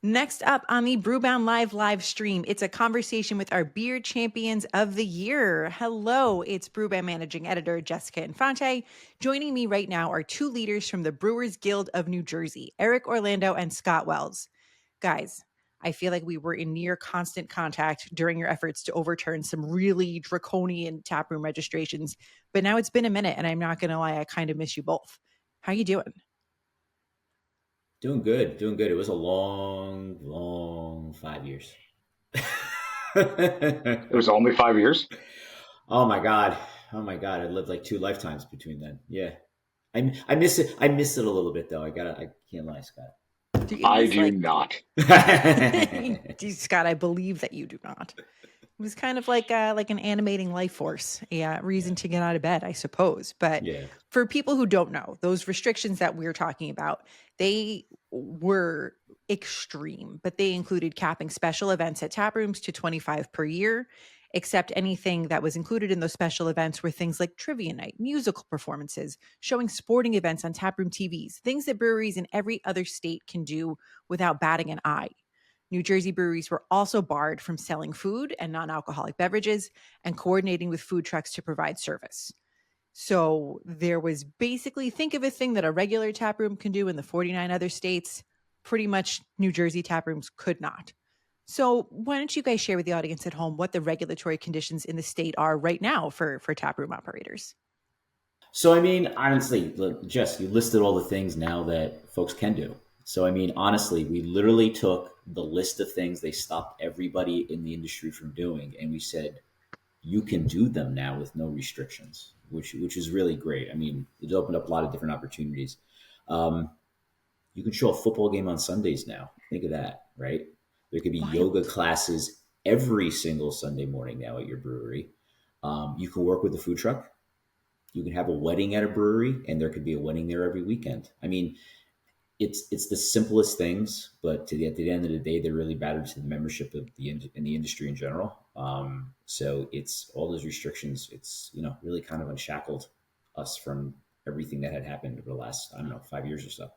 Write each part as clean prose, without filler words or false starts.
Next up on the Brewbound live stream, it's a conversation with our beer champions of the year. Hello, it's Brewbound managing editor Jessica Infante. Joining me right now are two leaders from the Brewers Guild of New Jersey, Eric Orlando and Scott Wells. Guys, I feel like we were in near constant contact during your efforts to overturn some really draconian taproom registrations, but now it's been a minute, and I'm not going to lie, I kind of miss you both. How you doing? Doing good, doing good. It was a long 5 years. It was only 5 years. Oh my god, oh my god! I lived like two lifetimes between then. Yeah, I miss it. I miss it a little bit though. I can't lie, Scott. It I was do like, not. Scott, I believe that you do not. It was kind of like an animating life force, a Yeah, reason to get out of bed, I suppose. But yeah. for people who don't know, those restrictions that we're talking about, they were extreme, but they included capping special events at tap rooms to 25 per year, except anything that was included in those special events were things like trivia night, musical performances, showing sporting events on taproom TVs, things that breweries in every other state can do without batting an eye. New Jersey breweries were also barred from selling food and non alcoholic beverages and coordinating with food trucks to provide service. So there was basically, think of a thing that a regular tap room can do in the 49 other states. Pretty much New Jersey tap rooms could not. So why don't you guys share with the audience at home what the regulatory conditions in the state are right now for tap room operators? So I mean, honestly, look, Jess, you listed all the things now that folks can do. So I mean, honestly, we literally took the list of things they stopped everybody in the industry from doing, and we said, you can do them now with no restrictions, which is really great. I mean, it's opened up a lot of different opportunities. Um, you can show a football game on Sundays now. Think of that, right? There could be yoga Wild. classes every single Sunday morning now at your brewery. You can work with a food truck. You can have a wedding at a brewery, and there could be a wedding there every weekend. I mean, it's the simplest things, but at the end of the day, they're really battered to the membership of in the industry in general. So it's all those restrictions. It's really kind of unshackled us from everything that had happened over the last 5 years or so.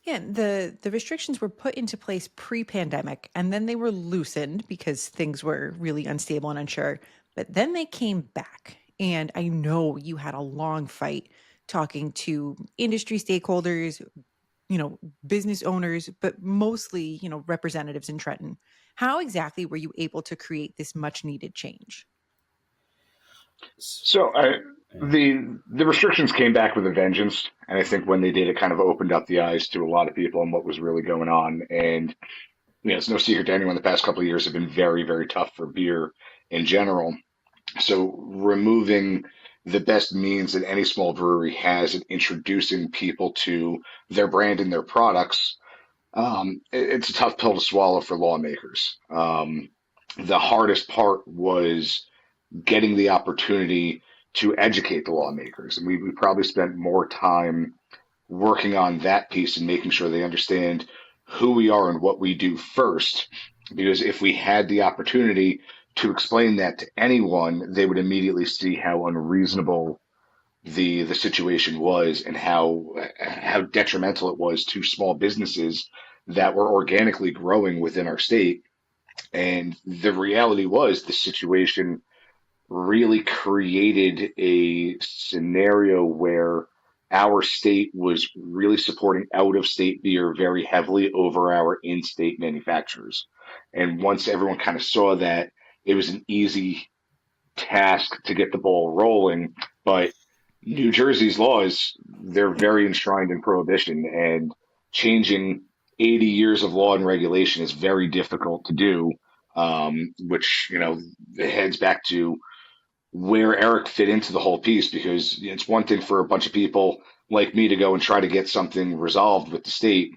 Yeah, the restrictions were put into place pre-pandemic and then they were loosened because things were really unstable and unsure. But then they came back. And I know you had a long fight talking to industry stakeholders, business owners, but mostly, representatives in Trenton. How exactly were you able to create this much needed change? So Yeah. the restrictions came back with a vengeance, and I think when they did, it kind of opened up the eyes to a lot of people on what was really going on. And it's no secret to anyone, the past couple of years have been very, very tough for beer in general. So removing the best means that any small brewery has in introducing people to their brand and their products, it's a tough pill to swallow for lawmakers. The hardest part was getting the opportunity to educate the lawmakers. And we probably spent more time working on that piece and making sure they understand who we are and what we do first. Because if we had the opportunity to explain that to anyone, they would immediately see how unreasonable the situation was and how detrimental it was to small businesses that were organically growing within our state. And the reality was the situation really created a scenario where our state was really supporting out of state beer very heavily over our in state manufacturers. And once everyone kind of saw that, it was an easy task to get the ball rolling. But New Jersey's laws, they're very enshrined in prohibition, and changing 80 years of law and regulation is very difficult to do. Which, heads back to where Eric fit into the whole piece, because it's one thing for a bunch of people like me to go and try to get something resolved with the state,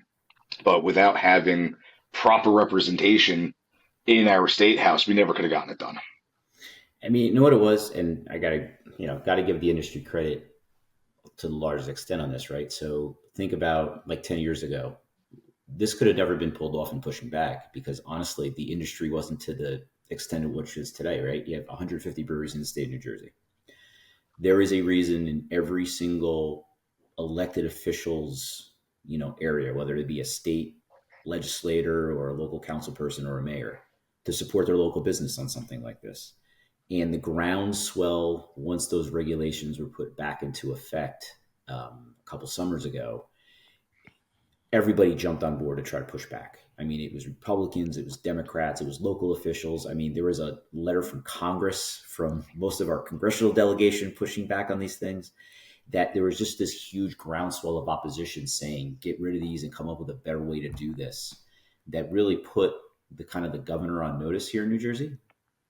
but without having proper representation in our state house, we never could have gotten it done. I mean, you know what it was, and I gotta give the industry credit to the largest extent on this, right? So think about like 10 years ago, this could have never been pulled off and pushing back because honestly, the industry wasn't to the extent of which it is today, right? You have 150 breweries in the state of New Jersey. There is a reason in every single elected officials, area, whether it be a state legislator or a local council person or a mayor to support their local business on something like this. And the groundswell, once those regulations were put back into effect a couple summers ago, everybody jumped on board to try to push back. I mean, it was Republicans, it was Democrats, it was local officials. I mean, there was a letter from Congress, from most of our congressional delegation pushing back on these things, that there was just this huge groundswell of opposition saying, get rid of these and come up with a better way to do this, that really put the governor on notice here in New Jersey,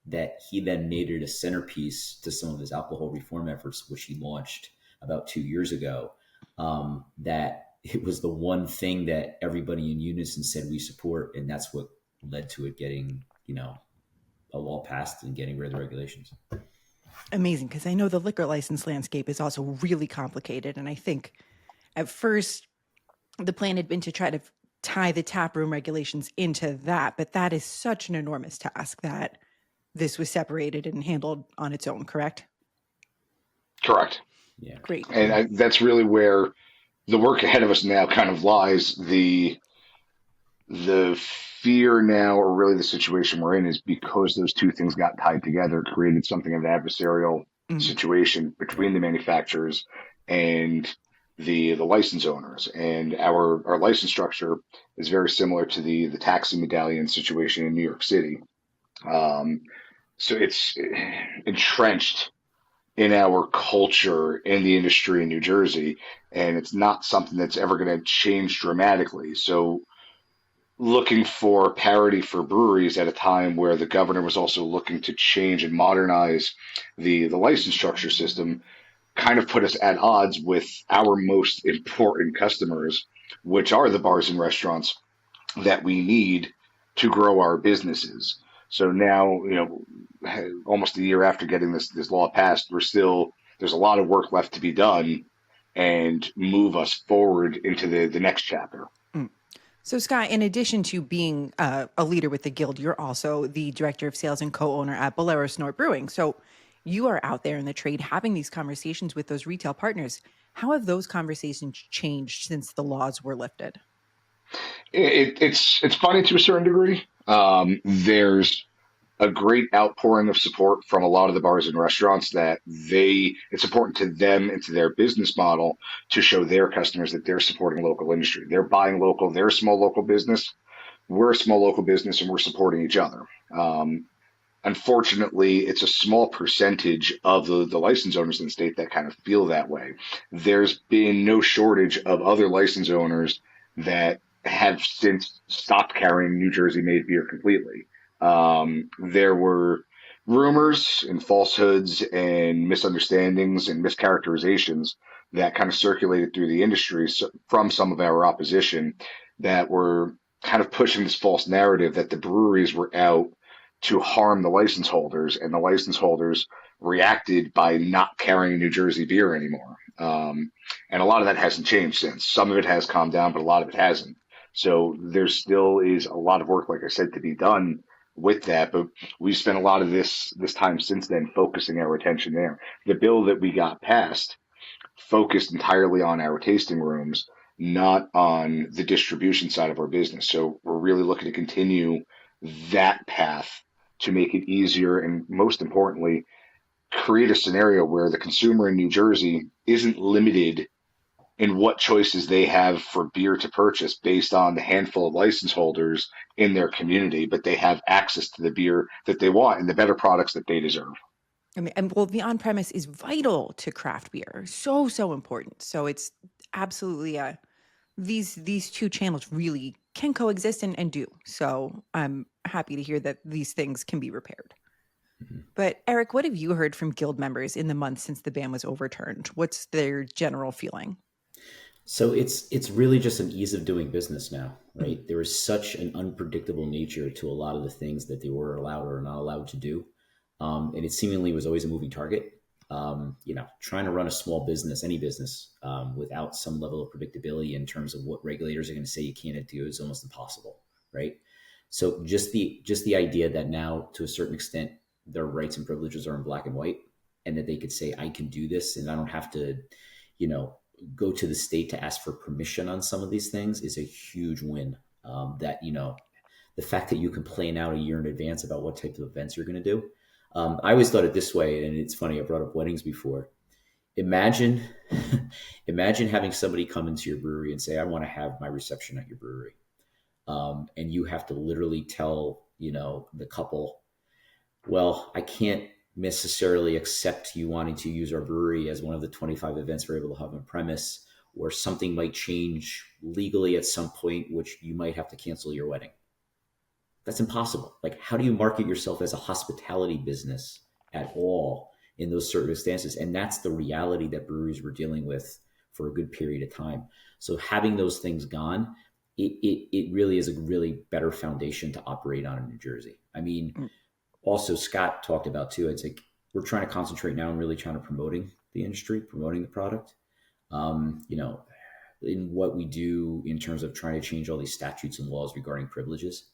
that he then made it a centerpiece to some of his alcohol reform efforts, which he launched about 2 years ago, that it was the one thing that everybody in unison said we support. And that's what led to it getting, a law passed and getting rid of the regulations. Amazing, because I know the liquor license landscape is also really complicated. And I think at first the plan had been to try to tie the taproom regulations into that. But that is such an enormous task that this was separated and handled on its own, correct? Correct. Yeah. Great. And that's really where the work ahead of us now kind of lies. The fear now, or really the situation we're in, is because those two things got tied together, it created something of an adversarial situation between the manufacturers and the license owners. And our license structure is very similar to the taxi medallion situation in New York City. So it's entrenched in our culture in the industry in New Jersey, and it's not something that's ever going to change dramatically. So looking for parity for breweries at a time where the governor was also looking to change and modernize the license structure system kind of put us at odds with our most important customers, which are the bars and restaurants that we need to grow our businesses. So now, almost a year after getting this law passed, there's a lot of work left to be done and move us forward into the next chapter. So, Scott, in addition to being a leader with the Guild, you're also the director of sales and co-owner at Bolero Snort Brewing. So you are out there in the trade having these conversations with those retail partners. How have those conversations changed since the laws were lifted? It's funny to a certain degree. There's a great outpouring of support from a lot of the bars and restaurants that it's important to them and to their business model to show their customers that they're supporting local industry. They're buying local. They're a small local business. We're a small local business, and we're supporting each other. Unfortunately, it's a small percentage of the license owners in the state that kind of feel that way. There's been no shortage of other license owners that have since stopped carrying New Jersey made beer completely. There were rumors and falsehoods and misunderstandings and mischaracterizations that kind of circulated through the industry from some of our opposition that were kind of pushing this false narrative that the breweries were out to harm the license holders, and the license holders reacted by not carrying New Jersey beer anymore. And a lot of that hasn't changed since. Some of it has calmed down, but a lot of it hasn't. So there still is a lot of work, like I said, to be done with that, but we've spent a lot of this time since then focusing our attention there. The bill that we got passed focused entirely on our tasting rooms, not on the distribution side of our business. So we're really looking to continue that path to make it easier and, most importantly, create a scenario where the consumer in New Jersey isn't limited in what choices they have for beer to purchase based on the handful of license holders in their community, but they have access to the beer that they want and the better products that they deserve. I mean, and well, the on-premise is vital to craft beer. So important. So it's absolutely these two channels really can coexist and do. So I'm happy to hear that these things can be repaired. Mm-hmm. But Eric, what have you heard from Guild members in the months since the ban was overturned? What's their general feeling? So it's really just an ease of doing business now, right? Mm-hmm. There is such an unpredictable nature to a lot of the things that they were allowed or not allowed to do. And it seemingly was always a moving target. Trying to run a small business, any business, without some level of predictability in terms of what regulators are going to say you can't do is almost impossible, right? So just the idea that now, to a certain extent, their rights and privileges are in black and white, and that they could say, I can do this, and I don't have to, go to the state to ask for permission on some of these things, is a huge win. That, the fact that you can plan out a year in advance about what type of events you're going to do. I always thought it this way, and it's funny. I brought up weddings before. Imagine, imagine having somebody come into your brewery and say, "I want to have my reception at your brewery," and you have to literally tell, the couple, "Well, I can't necessarily accept you wanting to use our brewery as one of the 25 events we're able to have on premise, or something might change legally at some point, which you might have to cancel your wedding." That's impossible. Like, how do you market yourself as a hospitality business at all in those circumstances? And that's the reality that breweries were dealing with for a good period of time. So having those things gone, it really is a really better foundation to operate on in New Jersey. I mean, also Scott talked about too, it's like we're trying to concentrate now and really trying to promoting the industry, promoting the product. In what we do in terms of trying to change all these statutes and laws regarding privileges.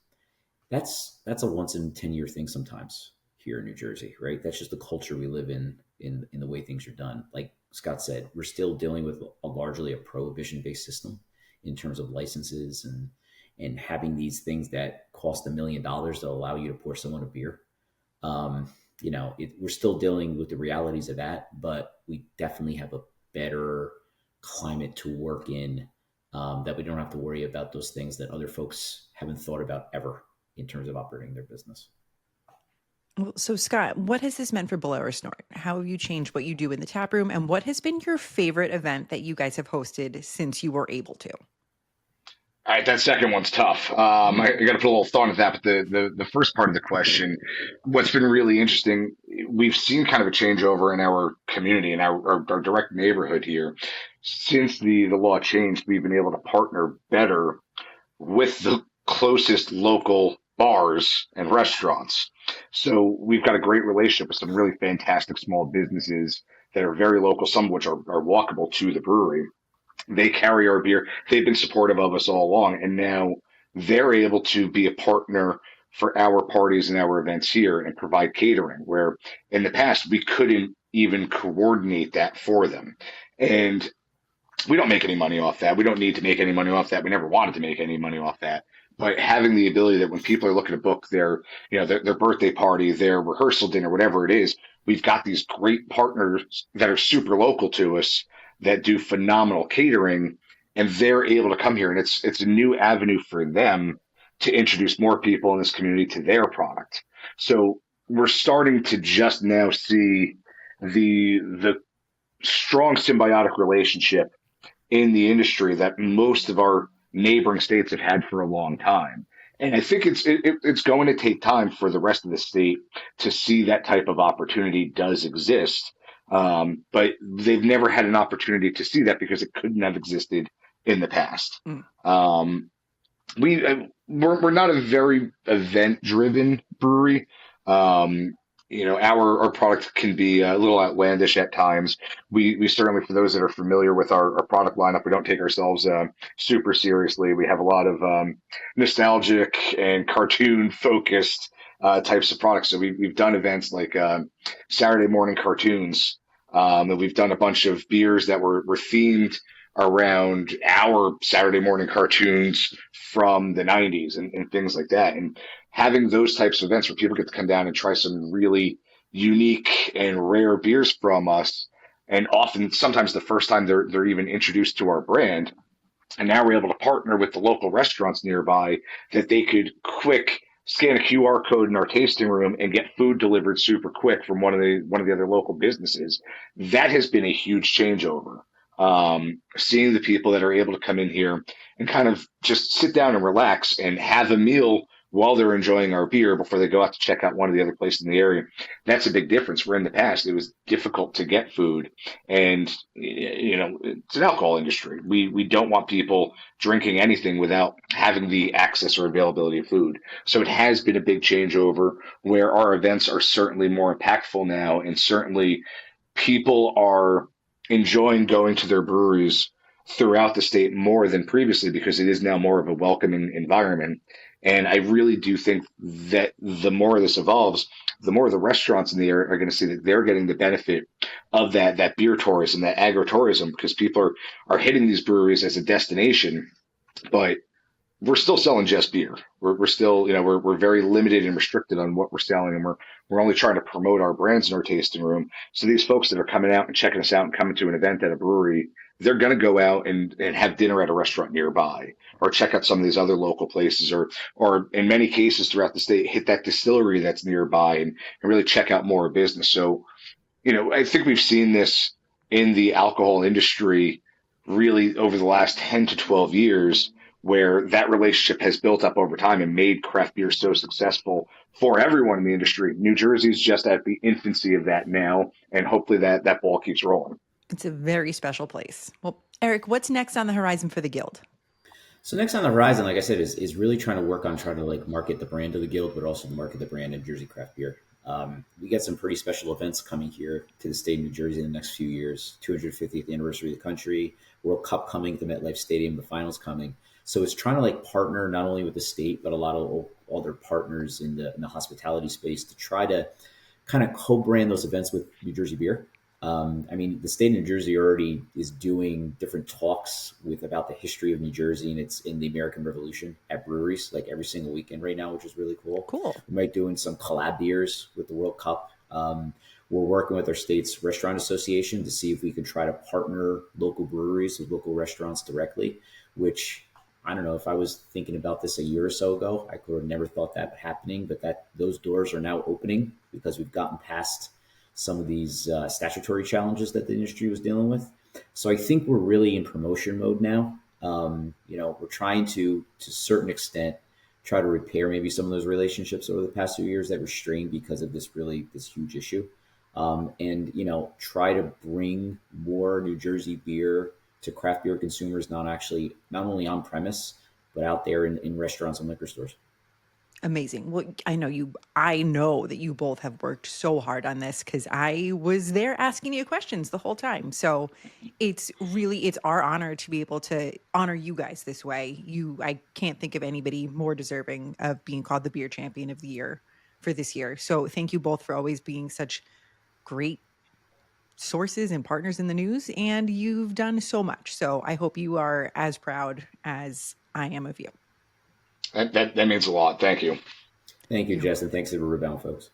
That's a once in 10-year thing sometimes here in New Jersey, right? That's just the culture we live in the way things are done. Like Scott said, we're still dealing with largely a prohibition-based system in terms of licenses and having these things that cost $1 million to allow you to pour someone a beer. We're still dealing with the realities of that, but we definitely have a better climate to work in, that we don't have to worry about those things that other folks haven't thought about ever in terms of operating their business. Well, so Scott, what has this meant for Below or Snort? How have you changed what you do in the tap room? And what has been your favorite event that you guys have hosted since you were able to? All right, that second one's tough. I got to put a little thought into that, but the first part of the question, what's been really interesting, we've seen kind of a changeover in our community and our direct neighborhood here. Since the law changed, we've been able to partner better with the closest local bars and restaurants. So we've got a great relationship with some really fantastic small businesses that are very local, some of which are walkable to the brewery. They carry our beer. They've been supportive of us all along, and now they're able to be a partner for our parties and our events here and provide catering, where in the past we couldn't even coordinate that for them. And we don't make any money off that. We don't need to make any money off that. We never wanted to make any money off that. But having the ability that when people are looking to book their birthday party, their rehearsal dinner, whatever it is, we've got these great partners that are super local to us that do phenomenal catering, and they're able to come here, and it's a new avenue for them to introduce more people in this community to their product. So we're starting to just now see the strong symbiotic relationship in the industry that most of our neighboring states have had for a long time. And I think it's going to take time for the rest of the state to see that type of opportunity does exist. But they've never had an opportunity to see that because it couldn't have existed in the past. We're not a very event driven brewery. Our product can be a little outlandish at times. We certainly, for those that are familiar with our product lineup, we don't take ourselves super seriously. We have a lot of nostalgic and cartoon focused types of products. So we've done events like Saturday morning cartoons, and we've done a bunch of beers that were themed around our Saturday morning cartoons from the 90s and things like that. And having those types of events where people get to come down and try some really unique and rare beers from us, and often sometimes the first time they're even introduced to our brand. And now we're able to partner with the local restaurants nearby that they could quick scan a QR code in our tasting room and get food delivered super quick from one of the other local businesses. That has been a huge changeover. Seeing the people that are able to come in here and kind of just sit down and relax and have a meal while they're enjoying our beer before they go out to check out one of the other places in the area. That's a big difference. Where in the past it was difficult to get food, and it's an alcohol industry. We don't want people drinking anything without having the access or availability of food. So it has been a big changeover where our events are certainly more impactful now, and certainly people are enjoying going to their breweries throughout the state more than previously because it is now more of a welcoming environment. And I really do think that the more this evolves, the more the restaurants in the area are going to see that they're getting the benefit of that beer tourism, that agritourism, because people are hitting these breweries as a destination. But we're still selling just beer. We're still, we're very limited and restricted on what we're selling, and we're only trying to promote our brands in our tasting room. So these folks that are coming out and checking us out and coming to an event at a brewery, they're going to go out and have dinner at a restaurant nearby, or check out some of these other local places, or in many cases throughout the state, hit that distillery that's nearby and really check out more business. So, I think we've seen this in the alcohol industry really over the last 10 to 12 years, where that relationship has built up over time and made craft beer so successful for everyone in the industry. New Jersey's just at the infancy of that now, and hopefully that ball keeps rolling. It's a very special place. Well, Eric, what's next on the horizon for the Guild? So next on the horizon, like I said, is really trying to work on trying to like market the brand of the Guild, but also market the brand of Jersey craft beer. We got some pretty special events coming here to the state of New Jersey in the next few years. 250th anniversary of the country, World Cup coming to MetLife Stadium, the finals coming. So it's trying to like partner not only with the state, but a lot of other partners in the hospitality space to try to kind of co-brand those events with New Jersey beer. I mean, the state of New Jersey already is doing different talks about the history of New Jersey and it's in the American Revolution at breweries, like every single weekend right now, which is really cool. Cool. We might doing some collab beers with the World Cup. We're working with our state's restaurant association to see if we can try to partner local breweries with local restaurants directly, which I don't know if I was thinking about this a year or so ago, I could have never thought that happening, but those doors are now opening because we've gotten past some of these statutory challenges that the industry was dealing with. So I think we're really in promotion mode now. We're trying to a certain extent, try to repair maybe some of those relationships over the past few years that were strained because of this huge issue. Try to bring more New Jersey beer to craft beer consumers, not only on premise, but out there in restaurants and liquor stores. Amazing. Well, I know that you both have worked so hard on this because I was there asking you questions the whole time. So it's our honor to be able to honor you guys this way. I can't think of anybody more deserving of being called the beer champion of the year for this year. So thank you both for always being such great sources and partners in the news. And you've done so much. So I hope you are as proud as I am of you. That means a lot. Thank you. Thank you, Jess, and thanks to the Brewbound folks.